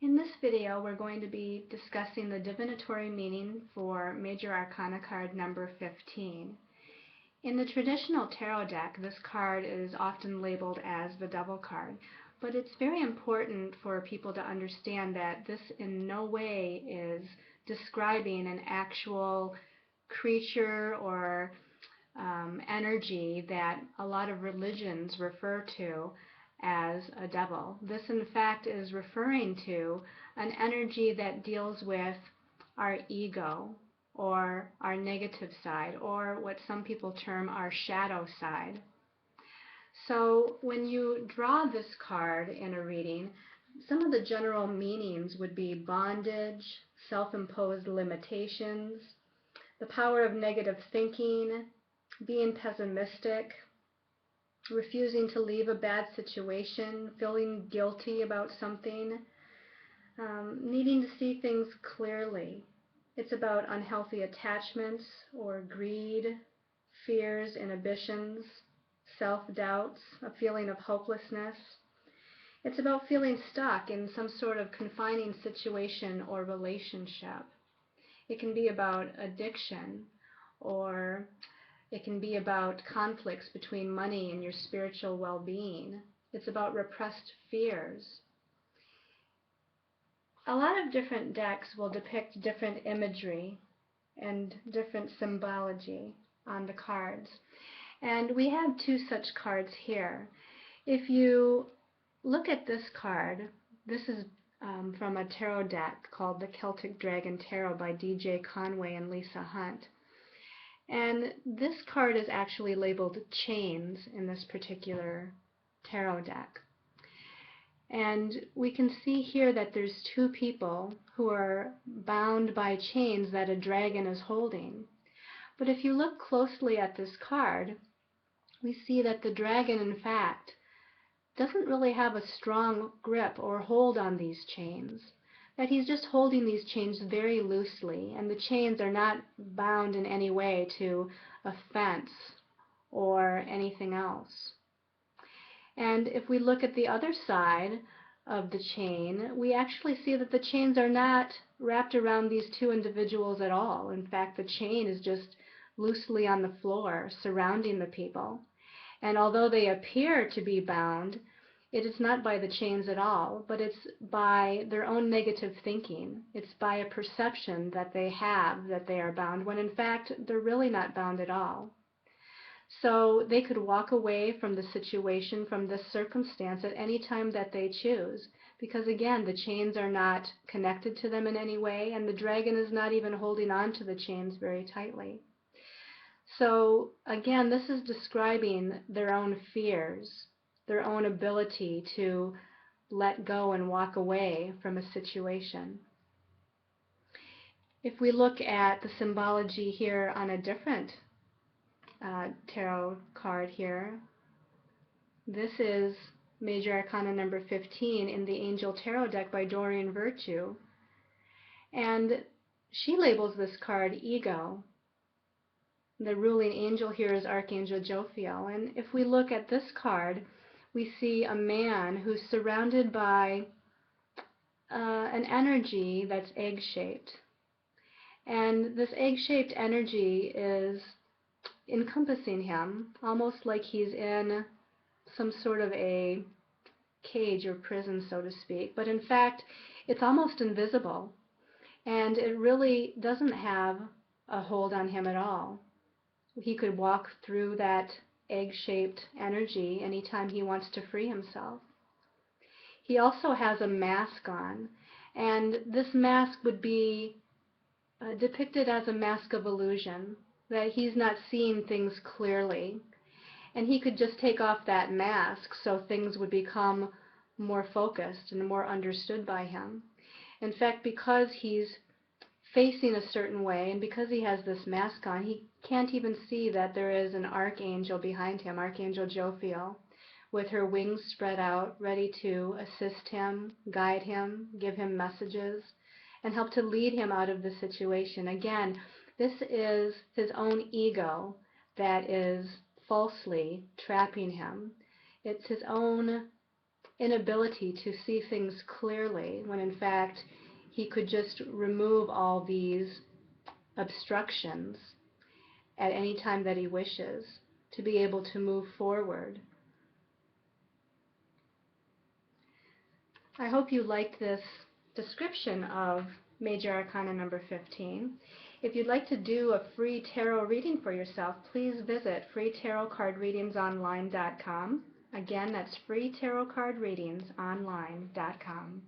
In this video, we're going to be discussing the divinatory meaning for Major Arcana card number 15. In the traditional tarot deck, this card is often labeled as the Devil card, but it's very important for people to understand that this in no way is describing an actual creature or energy that a lot of religions refer to as a devil. This, in fact, is referring to an energy that deals with our ego or our negative side, or what some people term our shadow side. So when you draw this card in a reading, some of the general meanings would be bondage, self-imposed limitations, the power of negative thinking, being pessimistic, refusing to leave a bad situation, feeling guilty about something, needing to see things clearly. It's about unhealthy attachments or greed, fears, inhibitions, self-doubts, a feeling of hopelessness. It's about feeling stuck in some sort of confining situation or relationship. It can be about addiction, or it can be about conflicts between money and your spiritual well-being. It's about repressed fears. A lot of different decks will depict different imagery and different symbology on the cards. And we have two such cards here. If you look at this card, this is from a tarot deck called the Celtic Dragon Tarot by D.J. Conway and Lisa Hunt. And this card is actually labeled chains in this particular tarot deck. And we can see here that there's two people who are bound by chains that a dragon is holding. But if you look closely at this card, we see that the dragon, in fact, doesn't really have a strong grip or hold on these chains. That he's just holding these chains very loosely, and the chains are not bound in any way to a fence or anything else. And if we look at the other side of the chain, we actually see that the chains are not wrapped around these two individuals at all. In fact, the chain is just loosely on the floor surrounding the people. And although they appear to be bound, it is not by the chains at all, but it's by their own negative thinking. It's by a perception that they have that they are bound, when in fact they're really not bound at all. So they could walk away from the situation, from this circumstance, at any time that they choose, because again, the chains are not connected to them in any way, and the dragon is not even holding on to the chains very tightly. So again, this is describing their own fears, their own ability to let go and walk away from a situation. If we look at the symbology here on a different tarot card here, this is Major Arcana number 15 in the Angel Tarot deck by Doreen Virtue. And she labels this card Ego. The ruling angel here is Archangel Jophiel. And if we look at this card, we see a man who's surrounded by an energy that's egg-shaped. And this egg-shaped energy is encompassing him, almost like he's in some sort of a cage or prison, so to speak. But in fact, it's almost invisible, and it really doesn't have a hold on him at all. He could walk through that egg-shaped energy anytime he wants to free himself. He also has a mask on, and this mask would be depicted as a mask of illusion, that he's not seeing things clearly. And he could just take off that mask so things would become more focused and more understood by him. In fact, because he's facing a certain way, and because he has this mask on, he can't even see that there is an archangel behind him, Archangel Jophiel, with her wings spread out, ready to assist him, guide him, give him messages, and help to lead him out of the situation. Again, this is his own ego that is falsely trapping him. It's his own inability to see things clearly, when in fact he could just remove all these obstructions at any time that he wishes to be able to move forward. I hope you liked this description of Major Arcana number 15. If you'd like to do a free tarot reading for yourself, please visit freetarotcardreadingsonline.com. Again, that's freetarotcardreadingsonline.com.